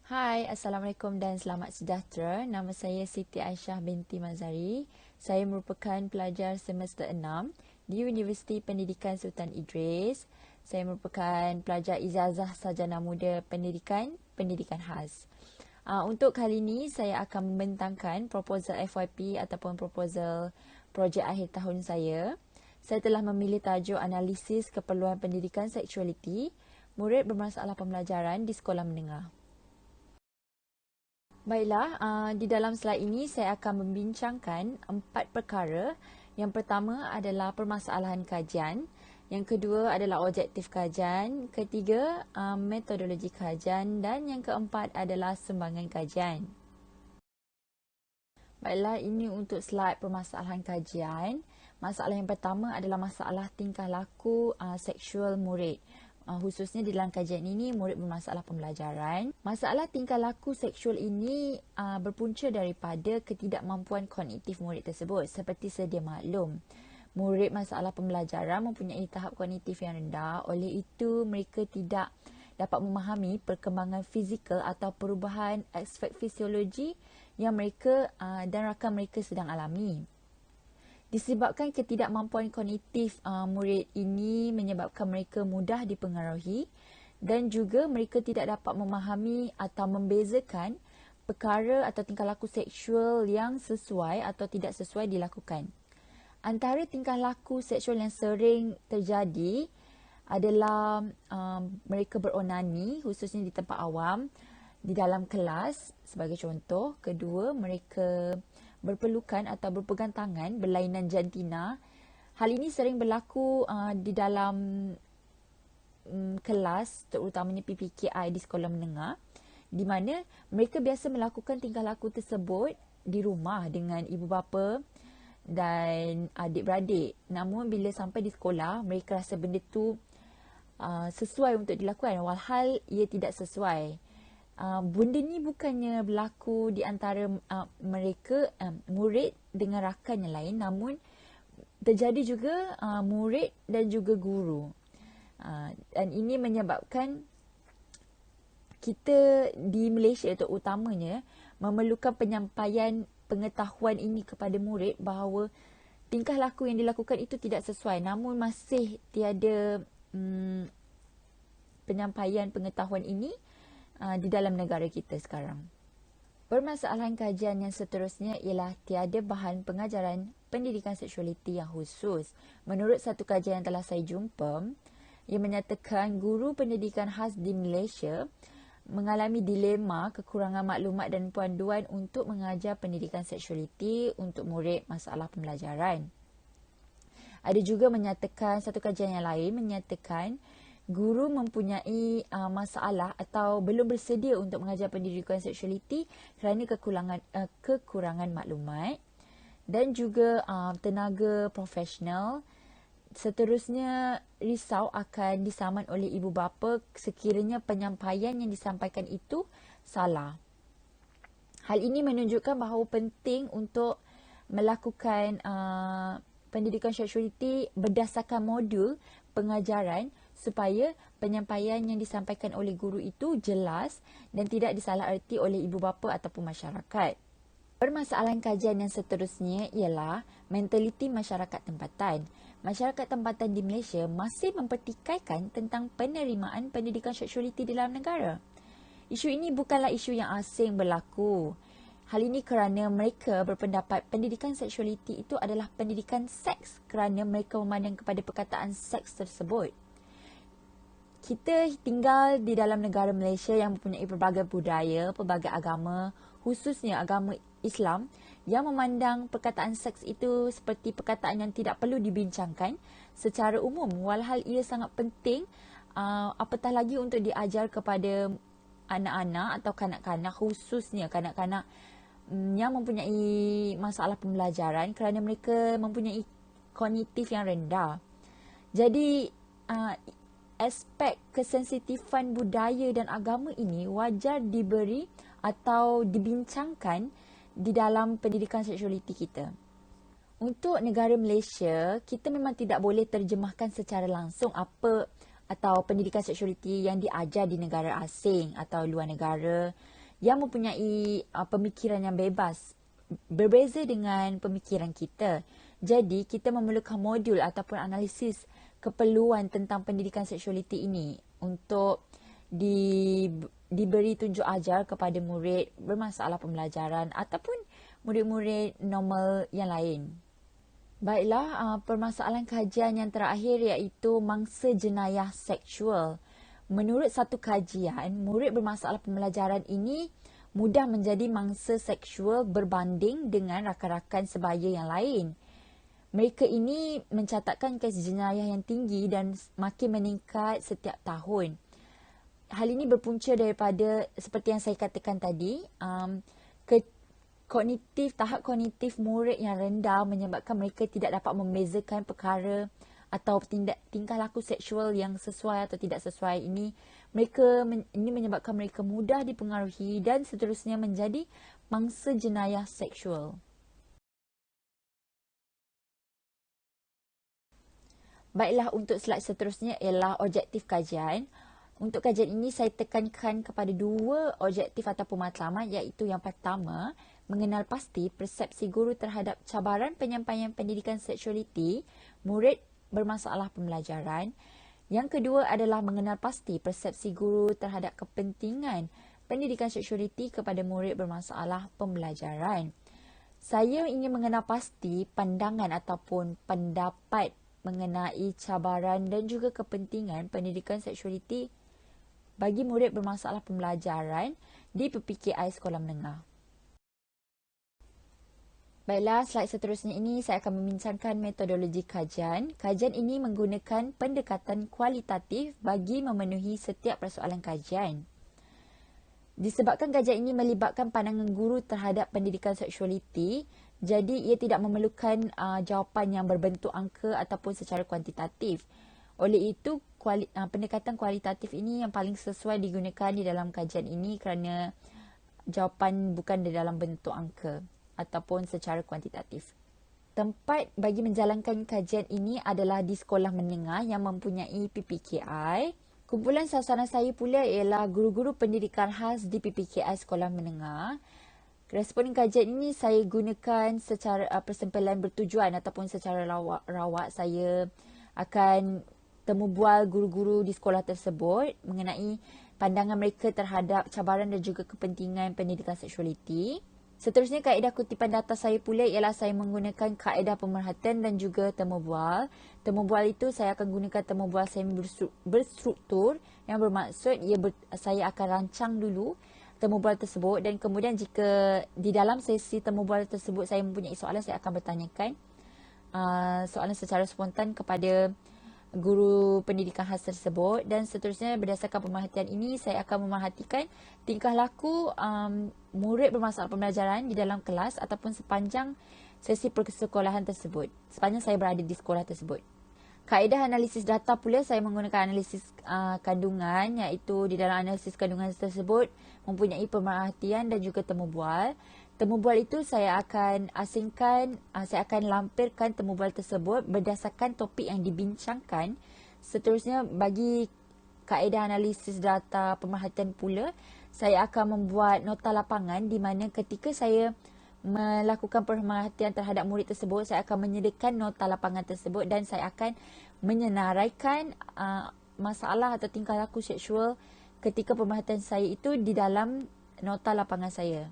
Hai, Assalamualaikum dan selamat sejahtera. Nama saya Siti Aisyah binti Mazari. Saya merupakan pelajar semester 6 di Universiti Pendidikan Sultan Idris. Saya merupakan pelajar ijazah sarjana muda pendidikan khas. Untuk kali ini, saya akan membentangkan proposal FYP ataupun proposal projek akhir tahun saya. Saya telah memilih tajuk analisis keperluan pendidikan seksualiti murid bermasalah pembelajaran di sekolah menengah. Baiklah, di dalam slide ini saya akan membincangkan 4 perkara. Yang pertama adalah permasalahan kajian. Yang kedua adalah objektif kajian. Ketiga, metodologi kajian. Dan yang keempat adalah sumbangan kajian. Baiklah, ini untuk slide permasalahan kajian. Masalah yang pertama adalah masalah tingkah laku seksual murid. Khususnya di dalam kajian ini, murid bermasalah pembelajaran. Masalah tingkah laku seksual ini berpunca daripada ketidakmampuan kognitif murid tersebut. Seperti sedia maklum, murid masalah pembelajaran mempunyai tahap kognitif yang rendah. Oleh itu, mereka tidak dapat memahami perkembangan fizikal atau perubahan aspek fisiologi yang mereka dan rakan mereka sedang alami. Disebabkan ketidakmampuan kognitif murid ini menyebabkan mereka mudah dipengaruhi dan juga mereka tidak dapat memahami atau membezakan perkara atau tingkah laku seksual yang sesuai atau tidak sesuai dilakukan. Antara tingkah laku seksual yang sering terjadi adalah mereka beronani, khususnya di tempat awam, di dalam kelas sebagai contoh. Kedua, mereka berpelukan atau berpegang tangan, berlainan jantina. Hal ini sering berlaku di dalam kelas, terutamanya PPKI di sekolah menengah, di mana mereka biasa melakukan tingkah laku tersebut di rumah dengan ibu bapa dan adik-beradik. Namun bila sampai di sekolah, mereka rasa benda tu sesuai untuk dilakukan, walhal ia tidak sesuai. Benda ni bukannya berlaku di antara mereka, murid dengan rakan yang lain, namun terjadi juga murid dan juga guru. Dan ini menyebabkan kita di Malaysia terutamanya memerlukan penyampaian pengetahuan ini kepada murid bahawa tingkah laku yang dilakukan itu tidak sesuai, namun masih tiada penyampaian pengetahuan ini di dalam negara kita sekarang. Permasalahan kajian yang seterusnya ialah tiada bahan pengajaran pendidikan seksualiti yang khusus. Menurut satu kajian yang telah saya jumpa, ia menyatakan guru pendidikan khas di Malaysia mengalami dilema kekurangan maklumat dan panduan untuk mengajar pendidikan seksualiti untuk murid masalah pembelajaran. Ada juga menyatakan, satu kajian yang lain menyatakan guru mempunyai masalah atau belum bersedia untuk mengajar pendidikan seksualiti kerana kekurangan maklumat dan juga tenaga profesional. Seterusnya, risau akan disaman oleh ibu bapa sekiranya penyampaian yang disampaikan itu salah. Hal ini menunjukkan bahawa penting untuk melakukan pendidikan seksualiti berdasarkan modul pengajaran supaya penyampaian yang disampaikan oleh guru itu jelas dan tidak disalaherti oleh ibu bapa ataupun masyarakat. Permasalahan kajian yang seterusnya ialah mentaliti masyarakat tempatan. Masyarakat tempatan di Malaysia masih mempertikaikan tentang penerimaan pendidikan seksualiti di dalam negara. Isu ini bukanlah isu yang asing berlaku. Hal ini kerana mereka berpendapat pendidikan seksualiti itu adalah pendidikan seks kerana mereka memandang kepada perkataan seks tersebut. Kita tinggal di dalam negara Malaysia yang mempunyai pelbagai budaya, pelbagai agama, khususnya agama Islam yang memandang perkataan seks itu seperti perkataan yang tidak perlu dibincangkan secara umum, walhal ia sangat penting apatah lagi untuk diajar kepada anak-anak atau kanak-kanak, khususnya kanak-kanak yang mempunyai masalah pembelajaran kerana mereka mempunyai kognitif yang rendah. Jadi aspek kesensitifan budaya dan agama ini wajar diberi atau dibincangkan di dalam pendidikan seksualiti kita. Untuk negara Malaysia, kita memang tidak boleh terjemahkan secara langsung apa atau pendidikan seksualiti yang diajar di negara asing atau luar negara. yang mempunyai pemikiran yang bebas, berbeza dengan pemikiran kita. Jadi, kita memerlukan modul ataupun analisis keperluan tentang pendidikan seksualiti ini untuk diberi tunjuk ajar kepada murid bermasalah pembelajaran ataupun murid-murid normal yang lain. Baiklah, permasalahan kajian yang terakhir iaitu mangsa jenayah seksual. Menurut satu kajian, murid bermasalah pembelajaran ini mudah menjadi mangsa seksual berbanding dengan rakan-rakan sebaya yang lain. Mereka ini mencatatkan kes jenayah yang tinggi dan makin meningkat setiap tahun. Hal ini berpunca daripada seperti yang saya katakan tadi, tahap kognitif murid yang rendah menyebabkan mereka tidak dapat membezakan perkara atau tingkah laku seksual yang sesuai atau tidak sesuai ini. Ini menyebabkan mereka mudah dipengaruhi dan seterusnya menjadi mangsa jenayah seksual. Baiklah, untuk slide seterusnya ialah objektif kajian. Untuk kajian ini saya tekankan kepada dua objektif ataupun matlamat, iaitu yang pertama, mengenal pasti persepsi guru terhadap cabaran penyampaian pendidikan seksualiti murid bermasalah pembelajaran. Yang kedua adalah mengenal pasti persepsi guru terhadap kepentingan pendidikan seksualiti kepada murid bermasalah pembelajaran. Saya ingin mengenal pasti pandangan ataupun pendapat mengenai cabaran dan juga kepentingan pendidikan seksualiti bagi murid bermasalah pembelajaran di PPKI sekolah menengah. Baiklah, slide seterusnya ini saya akan membincangkan metodologi kajian. Kajian ini menggunakan pendekatan kualitatif bagi memenuhi setiap persoalan kajian. Disebabkan kajian ini melibatkan pandangan guru terhadap pendidikan seksualiti, jadi ia tidak memerlukan jawapan yang berbentuk angka ataupun secara kuantitatif. Oleh itu, pendekatan kualitatif ini yang paling sesuai digunakan di dalam kajian ini kerana jawapan bukan di dalam bentuk angka ataupun secara kuantitatif. Tempat bagi menjalankan kajian ini adalah di sekolah menengah yang mempunyai PPKI. Kumpulan sasaran saya pula ialah guru-guru pendidikan khas di PPKI sekolah menengah. Responden kajian ini saya gunakan secara persempelan bertujuan ataupun secara rawak saya akan temu bual guru-guru di sekolah tersebut mengenai pandangan mereka terhadap cabaran dan juga kepentingan pendidikan seksualiti. Seterusnya, kaedah kutipan data saya pula ialah saya menggunakan kaedah pemerhatian dan juga temu bual. Temu bual itu saya akan gunakan temu bual semi berstruktur yang bermaksud saya akan rancang dulu temu bual tersebut dan kemudian jika di dalam sesi temu bual tersebut saya mempunyai soalan, saya akan bertanyakan soalan secara spontan kepada guru pendidikan khas tersebut dan seterusnya berdasarkan pemerhatian ini saya akan memerhatikan tingkah laku murid bermasalah pembelajaran di dalam kelas ataupun sepanjang sesi persekolahan tersebut, sepanjang saya berada di sekolah tersebut. Kaedah analisis data pula saya menggunakan analisis kandungan, iaitu di dalam analisis kandungan tersebut mempunyai pemerhatian dan juga temu bual. Temu bual itu saya akan lampirkan temu bual tersebut berdasarkan topik yang dibincangkan. Seterusnya, bagi kaedah analisis data pemerhatian pula, saya akan membuat nota lapangan di mana ketika saya melakukan pemerhatian terhadap murid tersebut, saya akan menyediakan nota lapangan tersebut dan saya akan menyenaraikan masalah atau tingkah laku seksual ketika pemerhatian saya itu di dalam nota lapangan saya.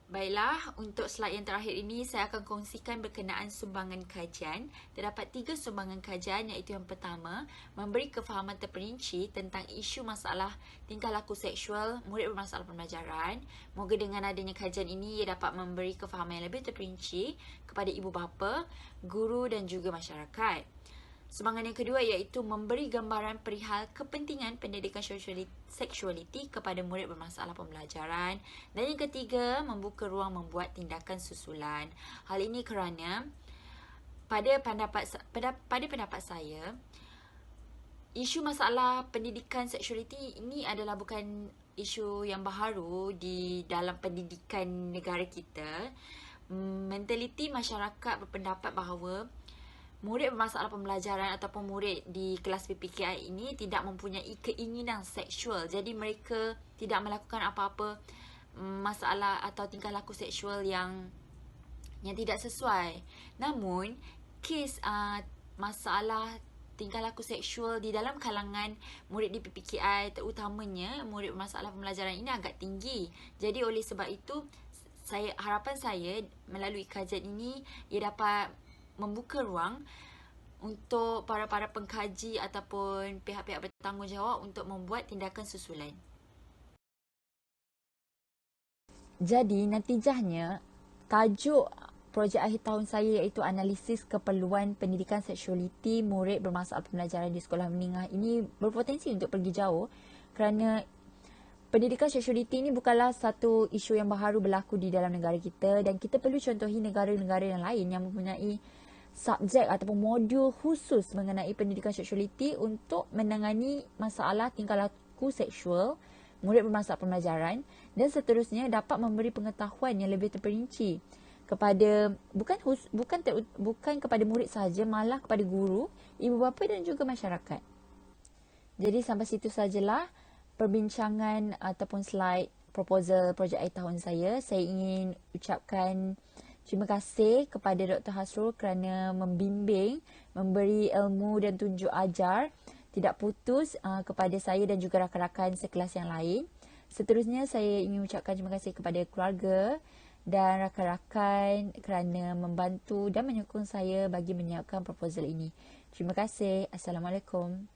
Baiklah, untuk slide yang terakhir ini saya akan kongsikan berkenaan sumbangan kajian. Terdapat 3 sumbangan kajian, iaitu yang pertama, memberi kefahaman terperinci tentang isu masalah tingkah laku seksual murid bermasalah pembelajaran. Moga dengan adanya kajian ini ia dapat memberi kefahaman yang lebih terperinci kepada ibu bapa, guru dan juga masyarakat. Sumbangan yang kedua iaitu memberi gambaran perihal kepentingan pendidikan seksualiti kepada murid bermasalah pembelajaran. Dan yang ketiga, membuka ruang membuat tindakan susulan. Hal ini kerana pada pendapat saya, isu masalah pendidikan seksualiti ini adalah bukan isu yang baharu di dalam pendidikan negara kita. Mentaliti masyarakat berpendapat bahawa murid bermasalah pembelajaran ataupun murid di kelas PPKI ini tidak mempunyai keinginan seksual. Jadi mereka tidak melakukan apa-apa masalah atau tingkah laku seksual yang tidak sesuai. Namun, kes masalah tingkah laku seksual di dalam kalangan murid di PPKI, terutamanya murid bermasalah pembelajaran ini agak tinggi. Jadi oleh sebab itu, harapan saya melalui kajian ini ia dapat membuka ruang untuk para pengkaji ataupun pihak-pihak bertanggungjawab untuk membuat tindakan susulan. Jadi natijahnya, tajuk projek akhir tahun saya iaitu analisis keperluan pendidikan seksualiti murid bermasalah pembelajaran di sekolah menengah ini berpotensi untuk pergi jauh kerana pendidikan seksualiti ini bukanlah satu isu yang baru berlaku di dalam negara kita dan kita perlu contohi negara-negara yang lain yang mempunyai subjek ataupun modul khusus mengenai pendidikan seksualiti untuk menangani masalah tingkah laku seksual murid bermasalah pembelajaran dan seterusnya dapat memberi pengetahuan yang lebih terperinci kepada bukan kepada murid sahaja, malah kepada guru, ibu bapa dan juga masyarakat. Jadi sampai situ sajalah perbincangan ataupun slide proposal projek akhir tahun saya. Saya ingin ucapkan terima kasih kepada Dr. Hasrul kerana membimbing, memberi ilmu dan tunjuk ajar tidak putus kepada saya dan juga rakan-rakan sekelas yang lain. Seterusnya saya ingin ucapkan terima kasih kepada keluarga dan rakan-rakan kerana membantu dan menyokong saya bagi menyiapkan proposal ini. Terima kasih. Assalamualaikum.